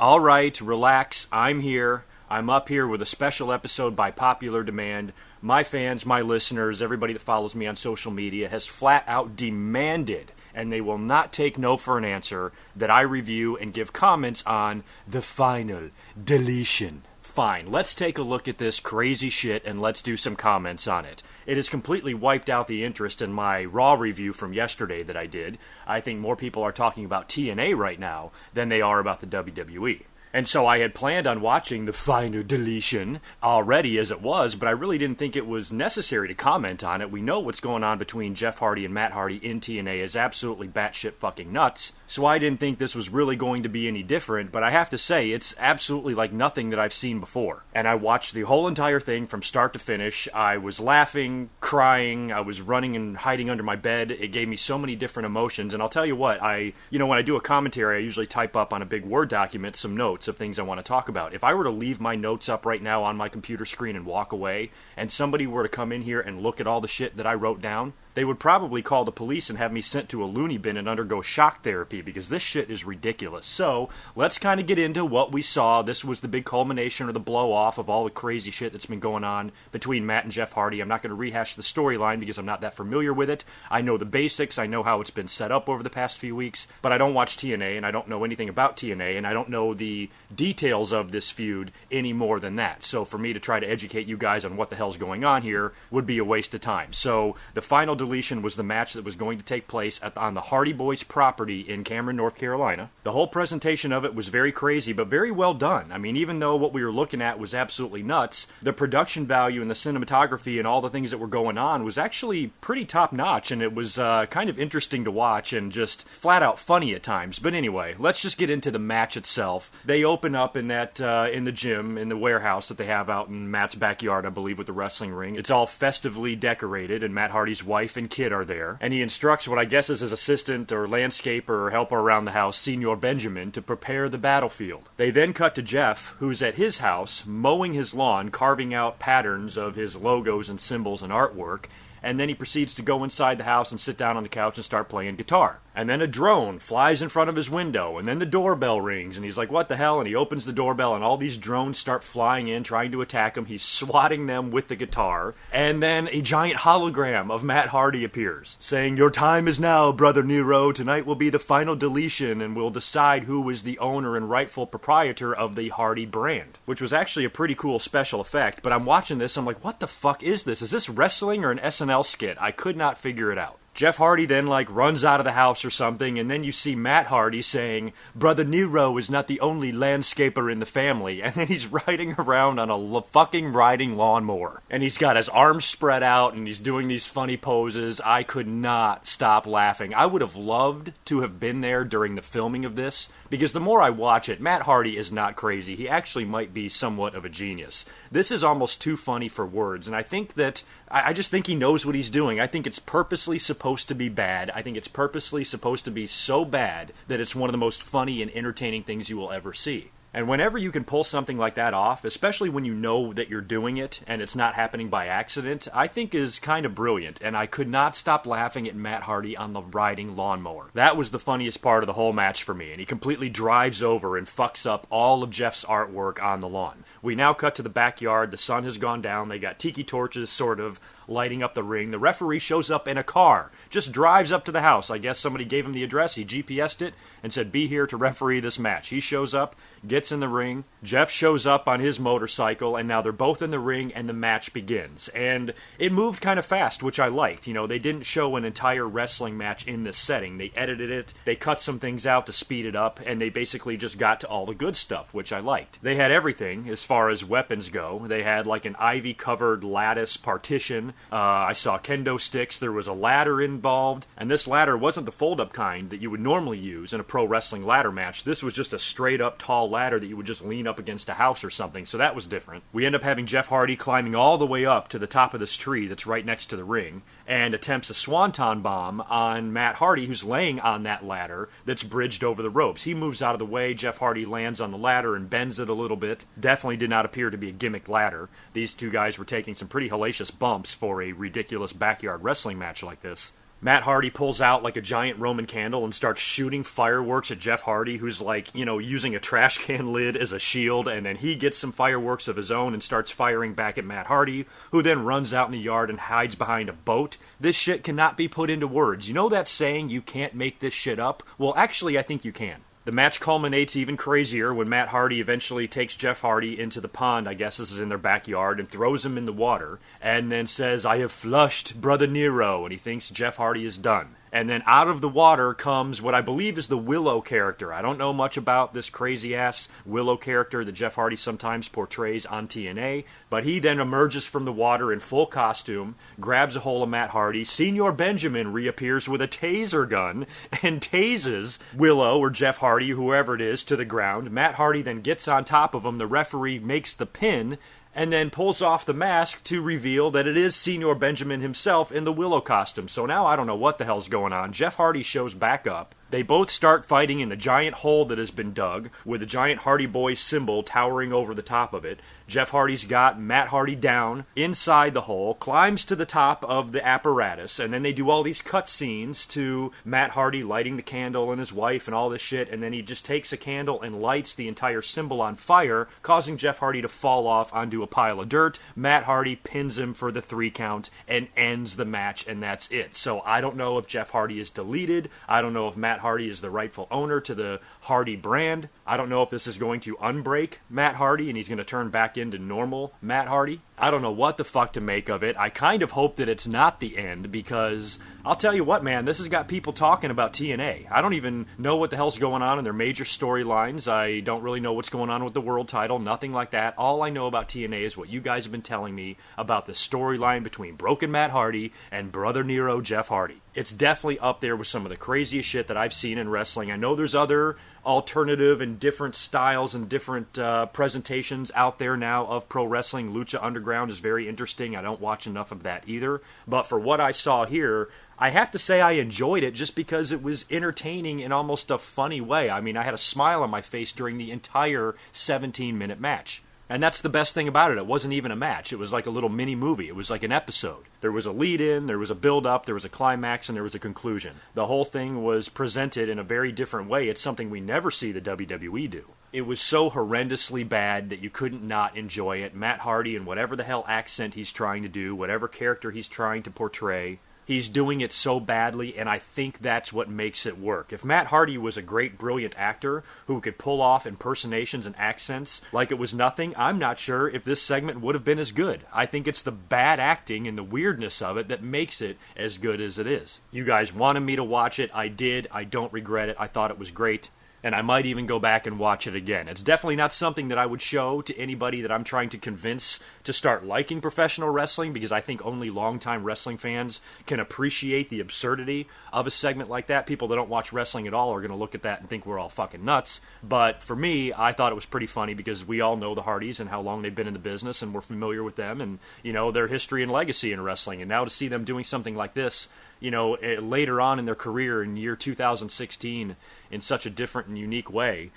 all right, relax. I'm here. I'm up here with a special episode by popular demand. My fans, my listeners, everybody that follows me on social media has flat out demanded, and they will not take no for an answer, that I review and give comments on the Final Deletion. Fine, let's take a look at this crazy shit and let's do some comments on it. It has completely wiped out the interest in my Raw review from yesterday that I did. I think more people are talking about TNA right now than they are about the WWE. And so I had planned on watching the Final Deletion already as it was, but I really didn't think it was necessary to comment on it. We know what's going on between Jeff Hardy and Matt Hardy in TNA is absolutely batshit fucking nuts, so I didn't think this was really going to be any different, but I have to say, it's absolutely like nothing that I've seen before. And I watched the whole entire thing from start to finish. I was laughing, crying, I was running and hiding under my bed. It gave me so many different emotions, and I'll tell you what, when I do a commentary, I usually type up on a big Word document some notes of things I want to talk about. If I were to leave my notes up right now on my computer screen and walk away, and somebody were to come in here and look at all the shit that I wrote down, they would probably call the police and have me sent to a loony bin and undergo shock therapy, because this shit is ridiculous. So, let's kind of get into what we saw. This was the big culmination or the blow-off of all the crazy shit that's been going on between Matt and Jeff Hardy. I'm not going to rehash the storyline because I'm not that familiar with it. I know the basics, I know how it's been set up over the past few weeks, but I don't watch TNA, and I don't know anything about TNA, and I don't know the details of this feud any more than that. So for me to try to educate you guys on what the hell's going on here would be a waste of time. So, the Final Deletion was the match that was going to take place on the Hardy Boys property in Cameron, North Carolina. The whole presentation of it was very crazy, but very well done. I mean, even though what we were looking at was absolutely nuts, the production value and the cinematography and all the things that were going on was actually pretty top-notch, and it was kind of interesting to watch and just flat-out funny at times. But anyway, let's just get into the match itself. They open up in the gym, in the warehouse that they have out in Matt's backyard, I believe, with the wrestling ring. It's all festively decorated, and Matt Hardy's wife and kid are there, and he instructs what I guess is his assistant or landscaper or helper around the house, Senor Benjamin, to prepare the battlefield. They then cut to Jeff, who's at his house, mowing his lawn, carving out patterns of his logos and symbols and artwork, and then he proceeds to go inside the house and sit down on the couch and start playing guitar. And then a drone flies in front of his window, and then the doorbell rings, and he's like, what the hell? And he opens the doorbell, and all these drones start flying in, trying to attack him. He's swatting them with the guitar, and then a giant hologram of Matt Hardy appears, saying, your time is now, brother Nero. Tonight will be the Final Deletion, and we'll decide who is the owner and rightful proprietor of the Hardy brand, which was actually a pretty cool special effect. But I'm watching this, I'm like, what the fuck is this? Is this wrestling or an SNL skit? I could not figure it out. Jeff Hardy then, runs out of the house or something, and then you see Matt Hardy saying, brother Nero is not the only landscaper in the family, and then he's riding around on a fucking riding lawnmower. And he's got his arms spread out, and he's doing these funny poses. I could not stop laughing. I would have loved to have been there during the filming of this, because the more I watch it, Matt Hardy is not crazy. He actually might be somewhat of a genius. This is almost too funny for words, and I think that, I just think he knows what he's doing. I think it's purposely supposed to be bad. I think it's purposely supposed to be so bad that it's one of the most funny and entertaining things you will ever see. And whenever you can pull something like that off, especially when you know that you're doing it and it's not happening by accident, I think is kind of brilliant. And I could not stop laughing at Matt Hardy on the riding lawnmower. That was the funniest part of the whole match for me. And he completely drives over and fucks up all of Jeff's artwork on the lawn. We now cut to the backyard. The sun has gone down. They got tiki torches, sort of, lighting up the ring. The referee shows up in a car, just drives up to the house. I guess somebody gave him the address. He GPS'd it and said, be here to referee this match. He shows up, gets in the ring. Jeff shows up on his motorcycle, and now they're both in the ring, and the match begins. And it moved kind of fast, which I liked. You know, they didn't show an entire wrestling match in this setting. They edited it, they cut some things out to speed it up, and they basically just got to all the good stuff, which I liked. They had everything as far as weapons go. They had an ivy-covered lattice partition. I saw kendo sticks. There was a ladder involved, and this ladder wasn't the fold-up kind that you would normally use in a pro wrestling ladder match. This was just a straight-up tall ladder that you would just lean up against a house or something, so that was different. We end up having Jeff Hardy climbing all the way up to the top of this tree that's right next to the ring, and attempts a swanton bomb on Matt Hardy, who's laying on that ladder that's bridged over the ropes. He moves out of the way. Jeff Hardy lands on the ladder and bends it a little bit. Definitely did not appear to be a gimmick ladder. These two guys were taking some pretty hellacious bumps for a ridiculous backyard wrestling match like this. Matt Hardy pulls out like a giant Roman candle and starts shooting fireworks at Jeff Hardy, who's like, using a trash can lid as a shield, and then he gets some fireworks of his own and starts firing back at Matt Hardy, who then runs out in the yard and hides behind a boat. This shit cannot be put into words. You know that saying, you can't make this shit up? Well, actually, I think you can. The match culminates even crazier when Matt Hardy eventually takes Jeff Hardy into the pond, I guess this is in their backyard, and throws him in the water, and then says, "I have flushed Brother Nero," and he thinks Jeff Hardy is done. And then out of the water comes what I believe is the Willow character. I don't know much about this crazy-ass Willow character that Jeff Hardy sometimes portrays on TNA, but he then emerges from the water in full costume, grabs a hold of Matt Hardy. Senior Benjamin reappears with a taser gun and tases Willow or Jeff Hardy, whoever it is, to the ground. Matt Hardy then gets on top of him. The referee makes the pin, and then pulls off the mask to reveal that it is Senior Benjamin himself in the Willow costume. So now I don't know what the hell's going on. Jeff Hardy shows back up. They both start fighting in the giant hole that has been dug, with the giant Hardy Boys symbol towering over the top of it. Jeff Hardy's got Matt Hardy down inside the hole, climbs to the top of the apparatus, and then they do all these cut scenes to Matt Hardy lighting the candle and his wife and all this shit, and then he just takes a candle and lights the entire symbol on fire, causing Jeff Hardy to fall off onto a pile of dirt. Matt Hardy pins him for the 3 count and ends the match, and that's it. So I don't know if Jeff Hardy is deleted. I don't know if Matt Hardy is the rightful owner to the Hardy brand. I don't know if this is going to unbreak Matt Hardy and he's going to turn back into normal Matt Hardy. I don't know what the fuck to make of it. I kind of hope that it's not the end, because I'll tell you what, man, this has got people talking about TNA. I don't even know what the hell's going on in their major storylines. I don't really know what's going on with the world title, nothing like that. All I know about TNA is what you guys have been telling me about the storyline between Broken Matt Hardy and Brother Nero Jeff Hardy. It's definitely up there with some of the craziest shit that I've seen in wrestling. I know there's other alternative and different styles and different presentations out there now of pro wrestling. Lucha Underground is very interesting. I don't watch enough of that either. But for what I saw here, I have to say I enjoyed it just because it was entertaining in almost a funny way. I mean, I had a smile on my face during the entire 17-minute match. And that's the best thing about it. It wasn't even a match. It was like a little mini movie. It was like an episode. There was a lead-in, there was a build-up, there was a climax, and there was a conclusion. The whole thing was presented in a very different way. It's something we never see the WWE do. It was so horrendously bad that you couldn't not enjoy it. Matt Hardy, and whatever the hell accent he's trying to do, whatever character he's trying to portray, he's doing it so badly, and I think that's what makes it work. If Matt Hardy was a great, brilliant actor who could pull off impersonations and accents like it was nothing, I'm not sure if this segment would have been as good. I think it's the bad acting and the weirdness of it that makes it as good as it is. You guys wanted me to watch it. I did. I don't regret it. I thought it was great. And I might even go back and watch it again. It's definitely not something that I would show to anybody that I'm trying to convince to start liking professional wrestling, because I think only longtime wrestling fans can appreciate the absurdity of a segment like that. People that don't watch wrestling at all are going to look at that and think we're all fucking nuts. But for me, I thought it was pretty funny because we all know the Hardys and how long they've been in the business, and we're familiar with them and, their history and legacy in wrestling. And now to see them doing something like this, later on in their career in year 2016 in such a different and unique way,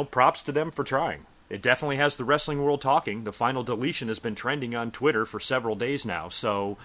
props to them for trying. It definitely has the wrestling world talking. The Final Deletion has been trending on Twitter for several days now, so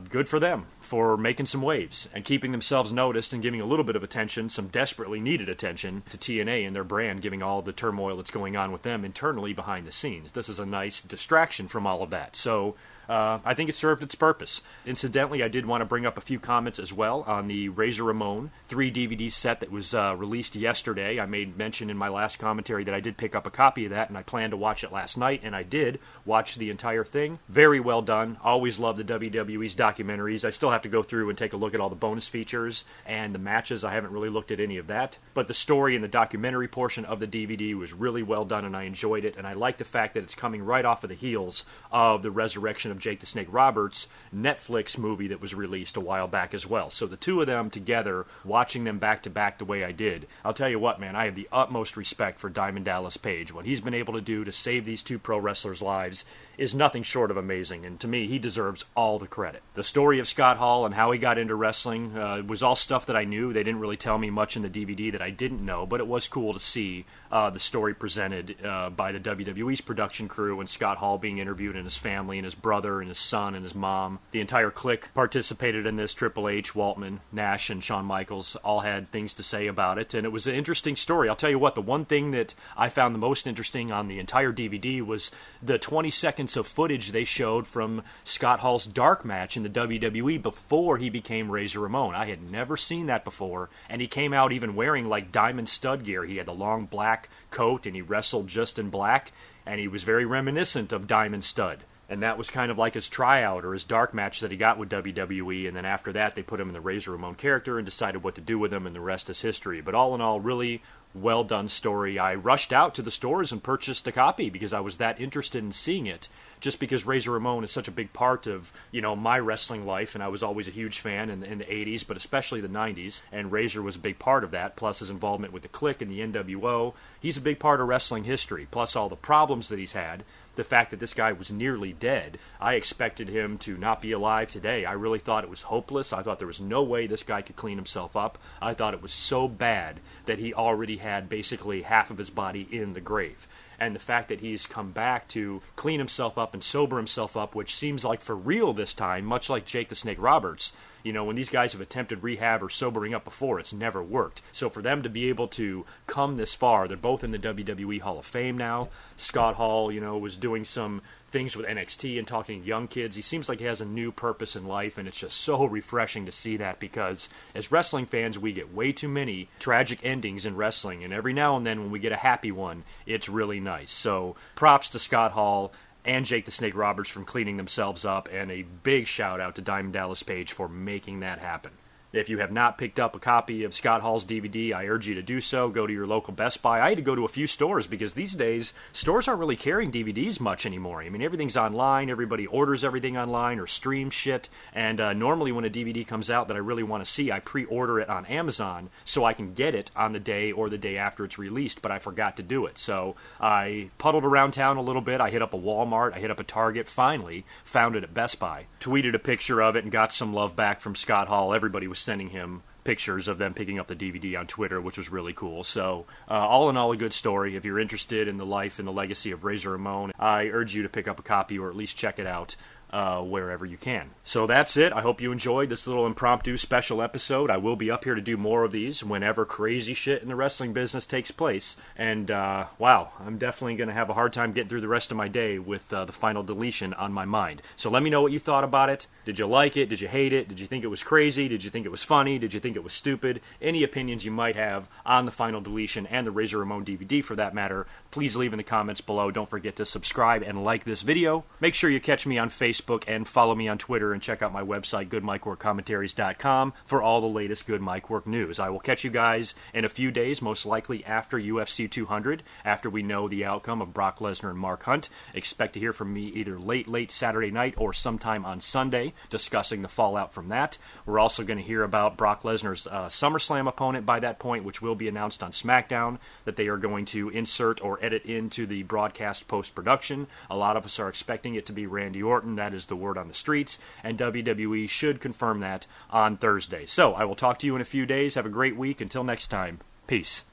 good for them for making some waves and keeping themselves noticed and giving a little bit of attention, some desperately needed attention, to TNA and their brand, giving all the turmoil that's going on with them internally behind the scenes. This is a nice distraction from all of that, so I think it served its purpose. Incidentally, I did want to bring up a few comments as well on the Razor Ramon 3 DVD set that was released yesterday. I made mention in my last commentary that I did pick up a copy of that, and I planned to watch it last night, and I did watch the entire thing. Very well done. Always love the WWE's documentaries. I still have to go through and take a look at all the bonus features and the matches. I haven't really looked at any of that. But the story and the documentary portion of the DVD was really well done, and I enjoyed it, and I like the fact that it's coming right off of the heels of the resurrection of Jake the Snake Roberts Netflix movie that was released a while back as well. So the two of them together, watching them back to back the way I did, I'll tell you what, man, I have the utmost respect for Diamond Dallas Page. What he's been able to do to save these two pro wrestlers' lives is nothing short of amazing, and to me, he deserves all the credit. The story of Scott Hall and how he got into wrestling was all stuff that I knew. They didn't really tell me much in the DVD that I didn't know, but it was cool to see the story presented by the WWE's production crew, and Scott Hall being interviewed, and his family and his brother father and his son and his mom. The entire clique participated in this. Triple H, Waltman, Nash, and Shawn Michaels all had things to say about it, and it was an interesting story. I'll tell you what, the one thing that I found the most interesting on the entire DVD was the 20 seconds of footage they showed from Scott Hall's dark match in the WWE before he became Razor Ramon. I had never seen that before, and he came out even wearing like diamond stud gear. He had the long black coat, and he wrestled just in black, and he was very reminiscent of Diamond Stud. And that was kind of like his tryout or his dark match that he got with WWE, and then after that they put him in the Razor Ramon character and decided what to do with him, and the rest is history. But all in all, really well done story. I rushed out to the stores and purchased a copy because I was that interested in seeing it, just because Razor Ramon is such a big part of, my wrestling life, and I was always a huge fan in the 80s, but especially the 90s, and Razor was a big part of that, plus his involvement with the Clique and the NWO. He's a big part of wrestling history, plus all the problems that he's had. The fact that this guy was nearly dead, I expected him to not be alive today. I really thought it was hopeless. I thought there was no way this guy could clean himself up. I thought it was so bad that he already had basically half of his body in the grave. And the fact that he's come back to clean himself up and sober himself up, which seems like for real this time, much like Jake the Snake Roberts. When these guys have attempted rehab or sobering up before, it's never worked. So for them to be able to come this far, they're both in the WWE Hall of Fame now. Scott Hall, was doing some things with NXT and talking to young kids. He seems like he has a new purpose in life, and it's just so refreshing to see that, because as wrestling fans, we get way too many tragic endings in wrestling, and every now and then when we get a happy one, it's really nice. So props to Scott Hall and Jake the Snake Roberts from cleaning themselves up, and a big shout out to Diamond Dallas Page for making that happen. If you have not picked up a copy of Scott Hall's DVD, I urge you to do so. Go to your local Best Buy. I had to go to a few stores because these days, stores aren't really carrying DVDs much anymore. I mean, everything's online. Everybody orders everything online or streams shit. And normally when a DVD comes out that I really want to see, I pre-order it on Amazon so I can get it on the day or the day after it's released, but I forgot to do it. So I puddled around town a little bit. I hit up a Walmart. I hit up a Target. Finally found it at Best Buy. Tweeted a picture of it and got some love back from Scott Hall. Everybody was sending him pictures of them picking up the DVD on Twitter, which was really cool. So all in all, a good story. If you're interested in the life and the legacy of Razor Ramon, I urge you to pick up a copy or at least check it out wherever you can. So that's it. I hope you enjoyed this little impromptu special episode. I will be up here to do more of these whenever crazy shit in the wrestling business takes place. And wow, I'm definitely going to have a hard time getting through the rest of my day with the Final Deletion on my mind. So let me know what you thought about it. Did you like it? Did you hate it? Did you think it was crazy? Did you think it was funny? Did you think it was stupid? Any opinions you might have on the Final Deletion and the Razor Ramon DVD for that matter, please leave in the comments below. Don't forget to subscribe and like this video. Make sure you catch me on Facebook and follow me on Twitter, and check out my website, GoodMicWorkCommentaries.com, for all the latest Good Mic Work news. I will catch you guys in a few days, most likely after UFC 200, after we know the outcome of Brock Lesnar and Mark Hunt. Expect to hear from me either late Saturday night or sometime on Sunday, discussing the fallout from that. We're also going to hear about Brock Lesnar's SummerSlam opponent by that point, which will be announced on SmackDown, that they are going to insert or edit into the broadcast post-production. A lot of us are expecting it to be Randy Orton. That is the word on the streets, and WWE should confirm that on Thursday. So I will talk to you in a few days. Have a great week. Until next time, peace.